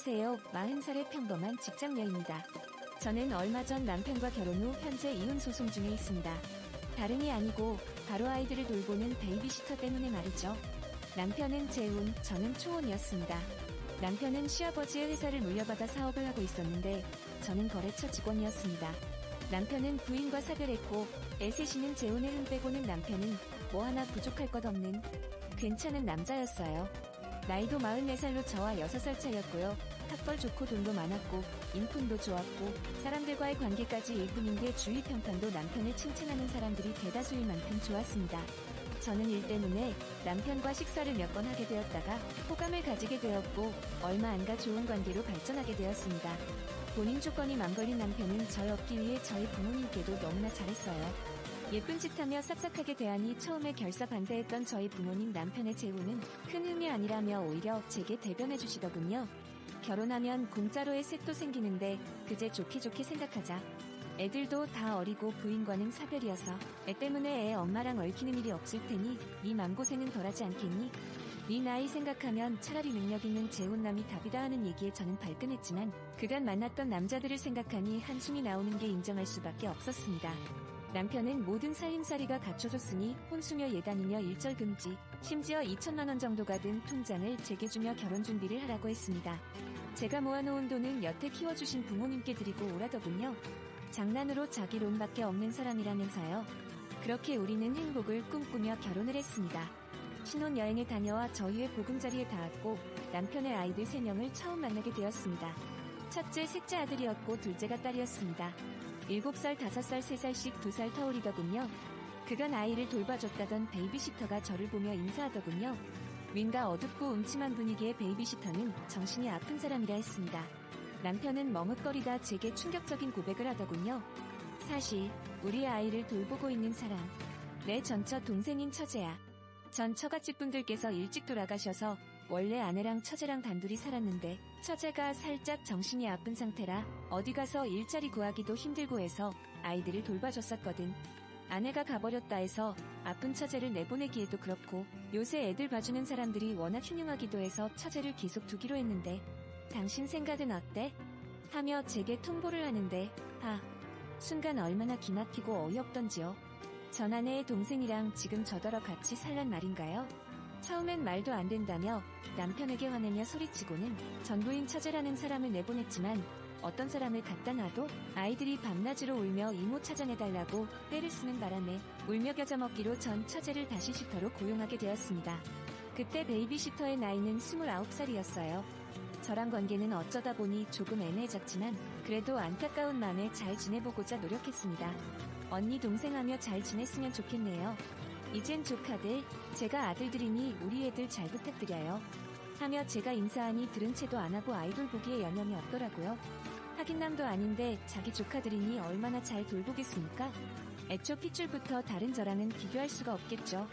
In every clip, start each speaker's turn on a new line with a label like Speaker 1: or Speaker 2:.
Speaker 1: 안녕하세요. 40살의 평범한 직장녀입니다. 저는 얼마 전 남편과 결혼 후 현재 이혼 소송 중에 있습니다. 다름이 아니고 바로 아이들을 돌보는 베이비시터 때문에 말이죠. 남편은 재혼, 저는 초혼이었습니다. 남편은 시아버지의 회사를 물려받아 사업을 하고 있었는데 저는 거래처 직원이었습니다. 남편은 부인과 사별했고 애셋이는 재혼의 흠 빼고는 남편은 뭐 하나 부족할 것 없는 괜찮은 남자였어요. 나이도 44살로 저와 6살 차이였고요. 학벌 좋고 돈도 많았고 인품도 좋았고 사람들과의 관계까지 일뿐인데 주위 평판도 남편을 칭찬하는 사람들이 대다수일 만큼 좋았습니다. 저는 일 때문에 남편과 식사를 몇 번 하게 되었다가 호감을 가지게 되었고 얼마 안 가 좋은 관계로 발전하게 되었습니다. 본인 조건이 맘걸린 남편은 절 얻기 위해 저희 부모님께도 너무나 잘했어요. 예쁜 짓 하며 싹싹하게 대하니 처음에 결사 반대했던 저희 부모님 남편의 재혼은 큰 흠이 아니라며 오히려 제게 대변해 주시더군요. 결혼하면 공짜로 애셋도 생기는데 그제 좋게 생각하자. 애들도 다 어리고 부인과는 사별이어서 애 때문에 애 엄마랑 얽히는 일이 없을 테니 네 맘고생은 덜하지 않겠니? 네 나이 생각하면 차라리 능력 있는 재혼남이 답이다 하는 얘기에 저는 발끈했지만 그간 만났던 남자들을 생각하니 한숨이 나오는 게 인정할 수밖에 없었습니다. 남편은 모든 살림살이가 갖춰졌으니 혼수며 예단이며 일절 금지, 심지어 2천만 원 정도가 든 통장을 제게 주며 결혼 준비를 하라고 했습니다. 제가 모아놓은 돈은 여태 키워주신 부모님께 드리고 오라더군요. 장난으로 자기 돈밖에 없는 사람이라면서요. 그렇게 우리는 행복을 꿈꾸며 결혼을 했습니다. 신혼여행을 다녀와 저희의 보금자리에 닿았고 남편의 아이들 3명을 처음 만나게 되었습니다. 첫째, 셋째 아들이었고 둘째가 딸이었습니다. 7살, 5살, 3살씩 2살 터울이더군요. 그간 아이를 돌봐줬다던 베이비시터가 저를 보며 인사하더군요. 윈가 어둡고 음침한 분위기의 베이비시터는 정신이 아픈 사람이라 했습니다. 남편은 머뭇거리다 제게 충격적인 고백을 하더군요. 사실 우리 아이를 돌보고 있는 사람, 내 전처 동생인 처제야. 전 처갓집분들께서 일찍 돌아가셔서 원래 아내랑 처제랑 단둘이 살았는데 처제가 살짝 정신이 아픈 상태라 어디 가서 일자리 구하기도 힘들고 해서 아이들을 돌봐줬었거든. 아내가 가버렸다 해서 아픈 처제를 내보내기에도 그렇고 요새 애들 봐주는 사람들이 워낙 흉흉하기도 해서 처제를 계속 두기로 했는데 당신 생각은 어때? 하며 제게 통보를 하는데 순간 얼마나 기막히고 어이없던지요. 전 아내의 동생이랑 지금 저더러 같이 살란 말인가요? 처음엔 말도 안 된다며 남편에게 화내며 소리치고는 전부인 처제라는 사람을 내보냈지만 어떤 사람을 갖다 놔도 아이들이 밤낮으로 울며 이모 찾아내달라고 떼를 쓰는 바람에 울며 겨자 먹기로 전 처제를 다시 시터로 고용하게 되었습니다. 그때 베이비시터의 나이는 29살이었어요. 저랑 관계는 어쩌다 보니 조금 애매해졌지만 그래도 안타까운 마음에 잘 지내보고자 노력했습니다. 언니 동생하며 잘 지냈으면 좋겠네요. 이젠 조카들, 제가 아들들이니 우리 애들 잘 부탁드려요. 하며 제가 인사하니 들은 채도 안 하고 아이돌 보기에 여념이 없더라고요. 하긴 남도 아닌데 자기 조카들이니 얼마나 잘 돌보겠습니까? 애초 핏줄부터 다른 저랑은 비교할 수가 없겠죠.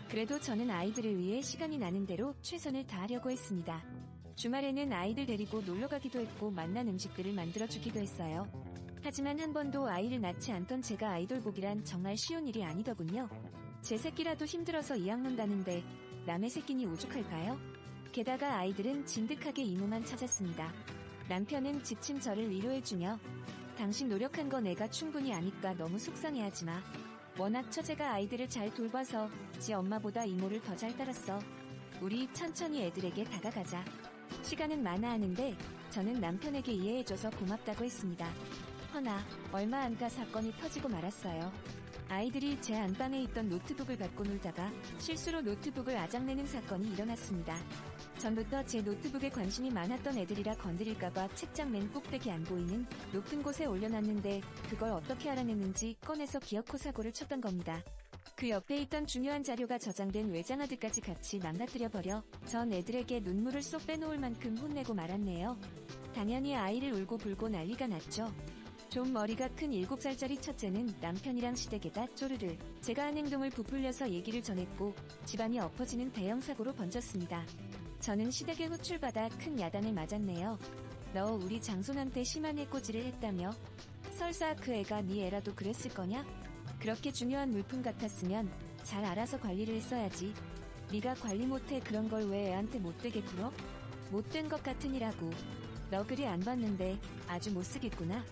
Speaker 1: 그래도 저는 아이들을 위해 시간이 나는 대로 최선을 다하려고 했습니다. 주말에는 아이들 데리고 놀러가기도 했고 맛난 음식들을 만들어주기도 했어요. 하지만 한 번도 아이를 낳지 않던 제가 아이돌 보기란 정말 쉬운 일이 아니더군요. 제 새끼라도 힘들어서 이악 논다는데 남의 새끼니 오죽할까요? 게다가 아이들은 진득하게 이모만 찾았습니다. 남편은 지친 저를 위로해주며 당신 노력한 거 내가 충분히 아니까 너무 속상해하지 마. 워낙 처제가 아이들을 잘 돌봐서 지 엄마보다 이모를 더 잘 따랐어. 우리 천천히 애들에게 다가가자. 시간은 많아 하는데 저는 남편에게 이해해줘서 고맙다고 했습니다. 허나 얼마 안 가 사건이 터지고 말았어요. 아이들이 제 안방에 있던 노트북을 갖고 놀다가 실수로 노트북을 아작내는 사건이 일어났습니다. 전부터 제 노트북에 관심이 많았던 애들이라 건드릴까봐 책장 맨 꼭대기 안 보이는 높은 곳에 올려놨는데 그걸 어떻게 알아냈는지 꺼내서 기어코 사고를 쳤던 겁니다. 그 옆에 있던 중요한 자료가 저장된 외장하드까지 같이 망가뜨려버려 전 애들에게 눈물을 쏙 빼놓을 만큼 혼내고 말았네요. 당연히 아이를 울고 불고 난리가 났죠. 좀 머리가 큰 7살짜리 첫째는 남편이랑 시댁에다 쪼르르 제가 한 행동을 부풀려서 얘기를 전했고 집안이 엎어지는 대형 사고로 번졌습니다. 저는 시댁에 호출받아 큰 야단을 맞았네요. 너 우리 장손한테 심한 해코지를 했다며? 설사 그 애가 네 애라도 그랬을 거냐? 그렇게 중요한 물품 같았으면 잘 알아서 관리를 했어야지. 네가 관리 못해 그런 걸 왜 애한테 못되게 굴어? 못된 것 같으니라고. 너 글이 안 봤는데 아주 못쓰겠구나.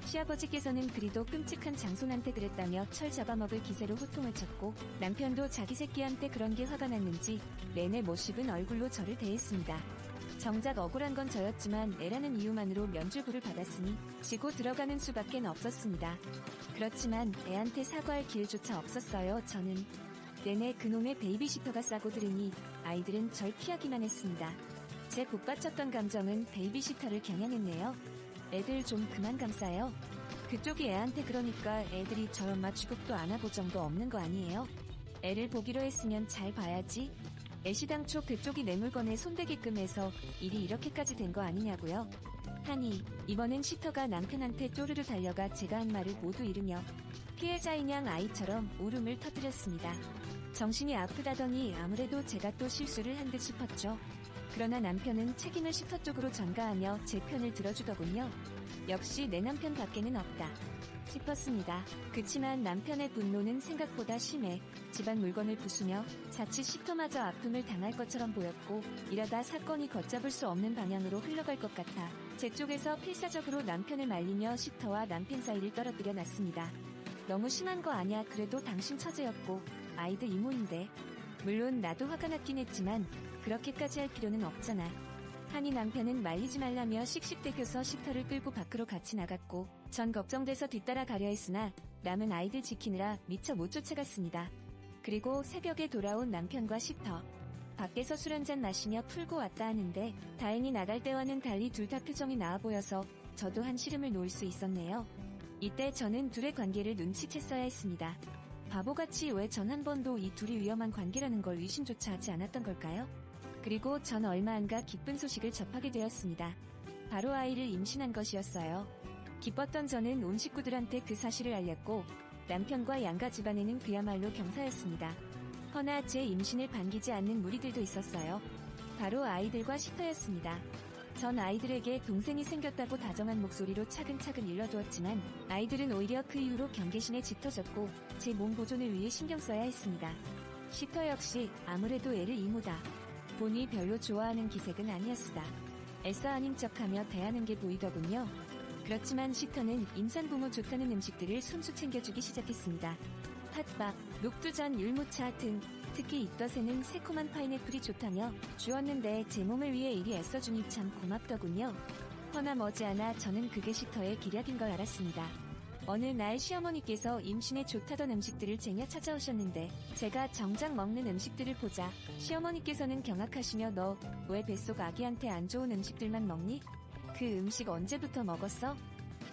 Speaker 1: 시아버지께서는 그리도 끔찍한 장손한테 그랬다며 철 잡아먹을 기세로 호통을 쳤고 남편도 자기 새끼한테 그런 게 화가 났는지 내내 못 씹은 얼굴로 저를 대했습니다. 정작 억울한 건 저였지만 애라는 이유만으로 면죄부를 받았으니 지고 들어가는 수밖엔 없었습니다. 그렇지만 애한테 사과할 기회조차 없었어요. 저는 내내 그놈의 베이비시터가 싸고 들으니 아이들은 절 피하기만 했습니다. 제 복받쳤던 감정은 베이비시터를 겨냥했네요. 애들 좀 그만 감싸요. 그쪽이 애한테 그러니까 애들이 저 엄마 취급도 안 하고 정도 없는 거 아니에요? 애를 보기로 했으면 잘 봐야지. 애시당초 그쪽이 내 물건에 손대게끔 해서 일이 이렇게까지 된 거 아니냐고요? 하니 이번엔 시터가 남편한테 쪼르르 달려가 제가 한 말을 모두 잃으며 피해자인 양 아이처럼 울음을 터뜨렸습니다. 정신이 아프다더니 아무래도 제가 또 실수를 한 듯 싶었죠. 그러나 남편은 책임을 시터 쪽으로 전가하며 제 편을 들어주더군요. 역시 내 남편 밖에는 없다 싶었습니다. 그치만 남편의 분노는 생각보다 심해 집안 물건을 부수며 자칫 시터마저 아픔을 당할 것처럼 보였고 이러다 사건이 걷잡을 수 없는 방향으로 흘러갈 것 같아 제 쪽에서 필사적으로 남편을 말리며 시터와 남편 사이를 떨어뜨려 놨습니다. 너무 심한 거 아냐. 그래도 당신 처제였고 아이들 이모인데. 물론 나도 화가 났긴 했지만 그렇게까지 할 필요는 없잖아. 하니 남편은 말리지 말라며 씩씩대껴서 시터를 끌고 밖으로 같이 나갔고 전 걱정돼서 뒤따라 가려 했으나 남은 아이들 지키느라 미처 못 쫓아갔습니다. 그리고 새벽에 돌아온 남편과 시터. 밖에서 술 한잔 마시며 풀고 왔다 하는데 다행히 나갈 때와는 달리 둘 다 표정이 나아 보여서 저도 한시름을 놓을 수 있었네요. 이때 저는 둘의 관계를 눈치챘어야 했습니다. 바보같이 왜 전 한 번도 이 둘이 위험한 관계라는 걸 의심조차 하지 않았던 걸까요? 그리고 전 얼마 안가 기쁜 소식을 접하게 되었습니다. 바로 아이를 임신한 것이었어요. 기뻤던 저는 온 식구들한테 그 사실을 알렸고 남편과 양가 집안에는 그야말로 경사였습니다. 허나 제 임신을 반기지 않는 무리들도 있었어요. 바로 아이들과 시터였습니다. 전 아이들에게 동생이 생겼다고 다정한 목소리로 차근차근 일러두었지만 아이들은 오히려 그 이후로 경계심에 짙어졌고 제 몸 보존을 위해 신경 써야 했습니다. 시터 역시 아무래도 애를 이모다 보니 별로 좋아하는 기색은 아니었으다. 애써 아닌 척하며 대하는 게 보이더군요. 그렇지만 시터는 임산부모 좋다는 음식들을 손수 챙겨주기 시작했습니다. 팥밥, 녹두전, 율무차 등 특히 입덧에는 새콤한 파인애플이 좋다며 주었는데 제 몸을 위해 이리 애써주니 참 고맙더군요. 허나 머지않아 저는 그게 시터의 기략인 걸 알았습니다. 어느 날 시어머니께서 임신에 좋다던 음식들을 쟁여 찾아오셨는데 제가 정작 먹는 음식들을 보자 시어머니께서는 경악하시며 너 왜 뱃속 아기한테 안 좋은 음식들만 먹니? 그 음식 언제부터 먹었어?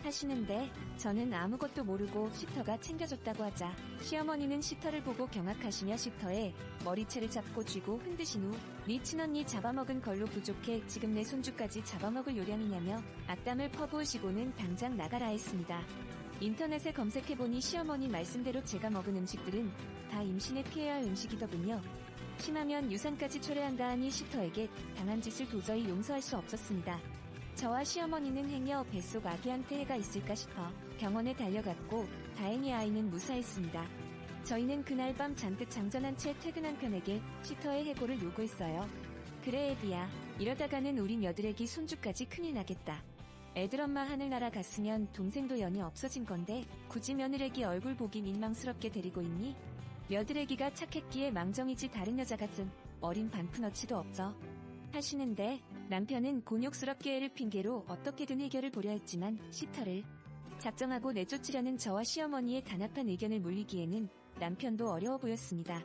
Speaker 1: 하시는데 저는 아무것도 모르고 시터가 챙겨줬다고 하자 시어머니는 시터를 보고 경악하시며 시터의 머리채를 잡고 쥐고 흔드신 후 네 친언니 잡아먹은 걸로 부족해 지금 내 손주까지 잡아먹을 요량이냐며 악담을 퍼부으시고는 당장 나가라 했습니다. 인터넷에 검색해보니 시어머니 말씀대로 제가 먹은 음식들은 다 임신에 피해야 할 음식이더군요. 심하면 유산까지 초래한다 하니 시터에게 당한 짓을 도저히 용서할 수 없었습니다. 저와 시어머니는 행여 뱃속 아기한테 해가 있을까 싶어 병원에 달려갔고 다행히 아이는 무사했습니다. 저희는 그날 밤 잔뜩 장전한 채 퇴근한 편에게 시터의 해고를 요구했어요. 그래 애비야, 이러다가는 우리 며느리기 손주까지 큰일 나겠다. 애들 엄마 하늘나라 갔으면 동생도 연이 없어진 건데 굳이 며느리기 얼굴 보기 민망스럽게 데리고 있니? 며느리기가 착했기에 망정이지 다른 여자 같은 어린 반푼어치도 없어. 하시는데 남편은 곤욕스럽게 애를 핑계로 어떻게든 해결을 보려 했지만 시터를 작정하고 내쫓으려는 저와 시어머니의 단합한 의견을 물리기에는 남편도 어려워 보였습니다.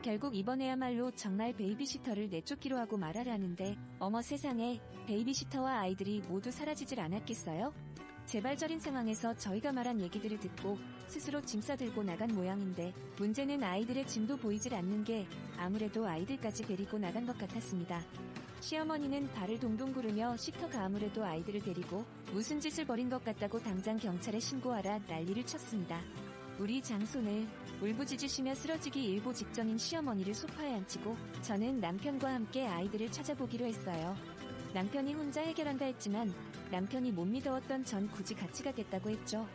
Speaker 1: 결국 이번에야말로 정말 베이비시터를 내쫓기로 하고 말하려 하는데 어머 세상에 베이비시터와 아이들이 모두 사라지질 않았겠어요? 재발절인 상황에서 저희가 말한 얘기들을 듣고 스스로 짐 싸들고 나간 모양인데 문제는 아이들의 짐도 보이질 않는 게 아무래도 아이들까지 데리고 나간 것 같았습니다. 시어머니는 발을 동동 구르며 시터가 아무래도 아이들을 데리고 무슨 짓을 벌인 것 같다고 당장 경찰에 신고하라 난리를 쳤습니다. 우리 장손을 울부짖으시며 쓰러지기 일보 직전인 시어머니를 소파에 앉히고 저는 남편과 함께 아이들을 찾아보기로 했어요. 남편이 혼자 해결한다 했지만 남편이 못 믿어왔던 전 굳이 같이 가겠다고 했죠.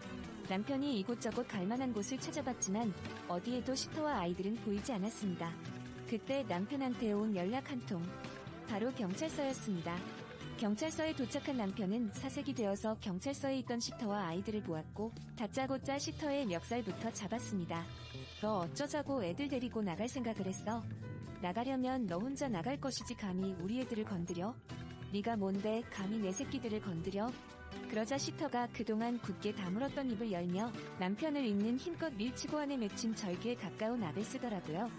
Speaker 1: 남편이 이곳저곳 갈만한 곳을 찾아봤지만 어디에도 시터와 아이들은 보이지 않았습니다. 그때 남편한테 온 연락 한 통. 바로 경찰서였습니다. 경찰서에 도착한 남편은 사색이 되어서 경찰서에 있던 시터와 아이들을 보았고 다짜고짜 시터의 멱살부터 잡았습니다. 너 어쩌자고 애들 데리고 나갈 생각을 했어? 나가려면 너 혼자 나갈 것이지 감히 우리 애들을 건드려? 네가 뭔데 감히 내 새끼들을 건드려? 그러자 시터가 그동안 굳게 다물었던 입을 열며 남편을 있는 힘껏 밀치고 안에 맺힌 절규에 가까운 압을 쓰더라고요.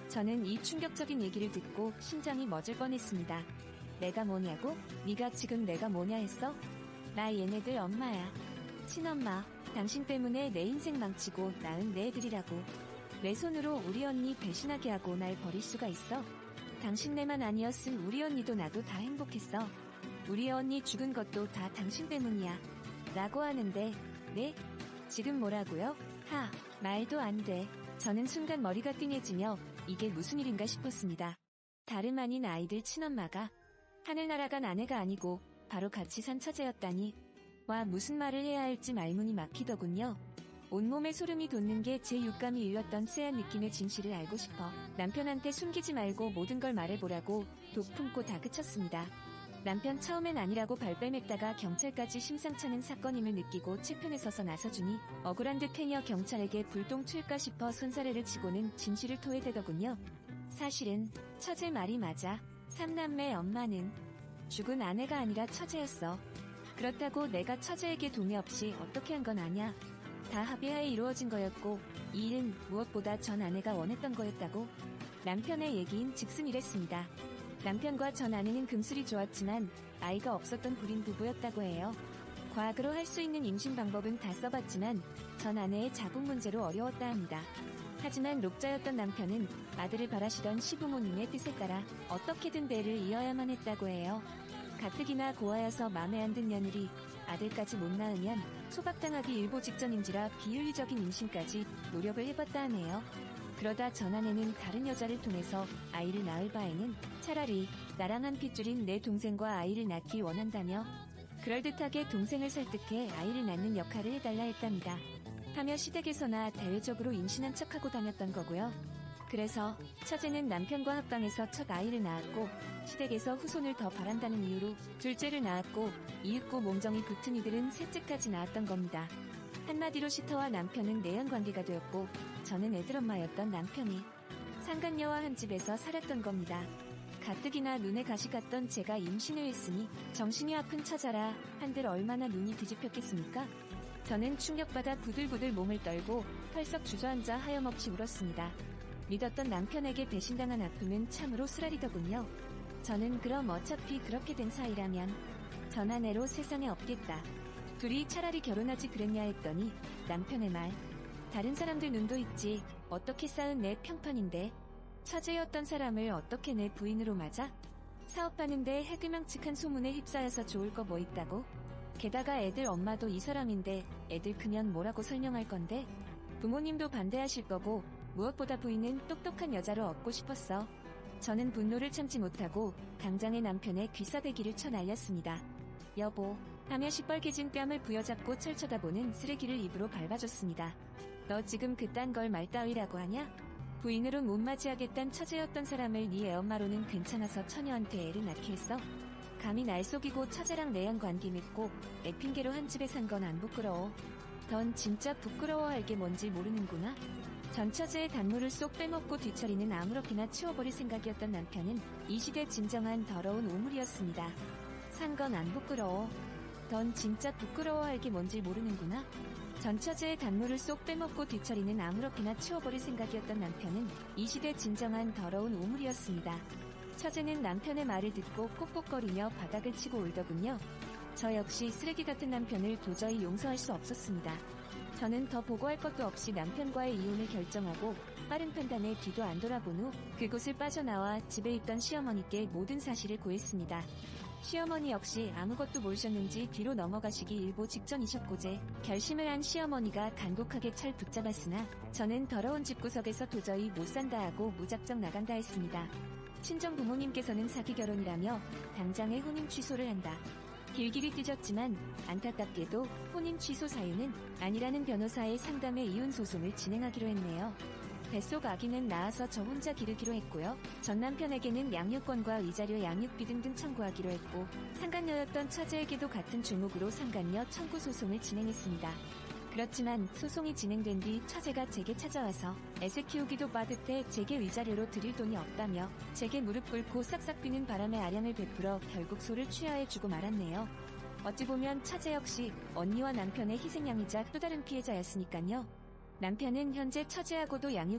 Speaker 1: 저는 이 충격적인 얘기를 듣고 심장이 멎을 뻔했습니다. 내가 뭐냐고? 네가 지금 내가 뭐냐 했어? 나 얘네들 엄마야. 친엄마. 당신 때문에 내 인생 망치고 낳은 내 애들이라고. 내 손으로 우리 언니 배신하게 하고 날 버릴 수가 있어? 당신네만 아니었음 우리 언니도 나도 다 행복했어. 우리 언니 죽은 것도 다 당신 때문이야. 라고 하는데, 네? 지금 뭐라고요? 하, 말도 안 돼. 저는 순간 머리가 띵해지며 이게 무슨 일인가 싶었습니다. 다름 아닌 아이들 친엄마가 하늘 날아간 아내가 아니고 바로 같이 산 처제였다니. 와, 무슨 말을 해야 할지 말문이 막히더군요. 온몸에 소름이 돋는 게 제 육감이 일렀던 쎄한 느낌의 진실을 알고 싶어 남편한테 숨기지 말고 모든 걸 말해보라고 독품고 다그쳤습니다. 남편 처음엔 아니라고 발뺌했다가 경찰까지 심상찮은 사건임을 느끼고 채편에 서서 나서주니 억울한 듯 행여 경찰에게 불똥 튈까 싶어 손사래를 치고는 진실을 토해대더군요. 사실은 처제 말이 맞아. 삼남매 엄마는 죽은 아내가 아니라 처제였어. 그렇다고 내가 처제에게 동의 없이 어떻게 한 건 아냐. 다 합의하에 이루어진 거였고 이 일은 무엇보다 전 아내가 원했던 거였다고. 남편의 얘기인 즉슨 이랬습니다. 남편과 전 아내는 금슬이 좋았지만 아이가 없었던 불임 부부였다고 해요. 과학으로 할 수 있는 임신 방법은 다 써봤지만 전 아내의 자궁 문제로 어려웠다 합니다. 하지만 녹자였던 남편은 아들을 바라시던 시부모님의 뜻에 따라 어떻게든 대를 이어야만 했다고 해요. 가뜩이나 고아여서 맘에 안 든 며느리 아들까지 못 낳으면 소박당하기 일보 직전인지라 비윤리적인 임신까지 노력을 해봤다 하네요. 그러다 전 아내는 다른 여자를 통해서 아이를 낳을 바에는 차라리 나랑 한 핏줄인 내 동생과 아이를 낳길 원한다며 그럴듯하게 동생을 설득해 아이를 낳는 역할을 해달라 했답니다. 하며 시댁에서나 대외적으로 임신한 척하고 다녔던 거고요. 그래서 처제는 남편과 합방해서 첫 아이를 낳았고 시댁에서 후손을 더 바란다는 이유로 둘째를 낳았고 이윽고 몸정이 붙은 이들은 셋째까지 낳았던 겁니다. 한마디로 시터와 남편은 내연관계가 되었고 저는 애들 엄마였던 남편이 상간녀와 한 집에서 살았던 겁니다. 가뜩이나 눈에 가시 갔던 제가 임신을 했으니 정신이 아픈 처자라 한들 얼마나 눈이 뒤집혔겠습니까? 저는 충격받아 부들부들 몸을 떨고 펄썩 주저앉아 하염없이 울었습니다. 믿었던 남편에게 배신당한 아픔은 참으로 쓰라리더군요. 저는 그럼 어차피 그렇게 된 사이라면 전 아내로 세상에 없겠다. 둘이 차라리 결혼하지 그랬냐 했더니 남편의 말. 다른 사람들 눈도 있지. 어떻게 쌓은 내 평판인데. 처제였던 사람을 어떻게 내 부인으로 맞아? 사업하는데 해금망측한 소문에 휩싸여서 좋을 거 뭐 있다고? 게다가 애들 엄마도 이 사람인데 애들 크면 뭐라고 설명할 건데? 부모님도 반대하실 거고 무엇보다 부인은 똑똑한 여자로 얻고 싶었어. 저는 분노를 참지 못하고 당장의 남편의 귀싸대기를 쳐날렸습니다. 여보 하며 시뻘개진 뺨을 부여잡고 철쳐다보는 쓰레기를 입으로 밟아줬습니다. 너 지금 그딴 걸 말따위라고 하냐? 부인으로 못 맞이하겠단 처제였던 사람을 네 애엄마로는 괜찮아서 처녀한테 애를 낳게 했어? 감히 날 속이고 처제랑 내연 관계 맺고 애 핑계로 한 집에 산 건 안 부끄러워. 넌 진짜 부끄러워할 게 뭔지 모르는구나. 전 처제의 단물을 쏙 빼먹고 뒤처리는 아무렇게나 치워버릴 생각이었던 남편은 이 시대 진정한 더러운 우물이었습니다. 산 건 안 부끄러워. 넌 진짜 부끄러워할 게 뭔지 모르는구나. 전 처제의 단물을 쏙 빼먹고 뒤처리는 아무렇게나 치워버릴 생각이었던 남편은 이 시대 진정한 더러운 우물이었습니다. 처제는 남편의 말을 듣고 뽁뽁거리며 바닥을 치고 울더군요. 저 역시 쓰레기 같은 남편을 도저히 용서할 수 없었습니다. 저는 더 보고할 것도 없이 남편과의 이혼을 결정하고 빠른 판단에 뒤도 안 돌아본 후 그곳을 빠져나와 집에 있던 시어머니께 모든 사실을 고했습니다. 시어머니 역시 아무것도 모르셨는지 뒤로 넘어가시기 일보 직전이셨고제 결심을 한 시어머니가 간곡하게 찰 붙잡았으나 저는 더러운 집구석에서 도저히 못 산다 하고 무작정 나간다 했습니다. 친정 부모님께서는 사기 결혼이라며 당장의 혼인 취소를 한다. 길길이 삐졌지만 안타깝게도 혼인 취소 사유는 아니라는 변호사의 상담에 이혼 소송을 진행하기로 했네요. 뱃속 아기는 낳아서 저 혼자 기르기로 했고요. 전 남편에게는 양육권과 위자료 양육비 등등 청구하기로 했고, 상간녀였던 처제에게도 같은 종목으로 상간녀 청구 소송을 진행했습니다. 그렇지만 소송이 진행된 뒤 처제가 제게 찾아와서 애새 키우기도 빠듯해 제게 위자료로 드릴 돈이 없다며 제게 무릎 꿇고 싹싹 비는 바람에 아량을 베풀어 결국 소를 취하해주고 말았네요. 어찌 보면 처제 역시 언니와 남편의 희생양이자 또 다른 피해자였으니깐요. 남편은 현재 처제하고도 양육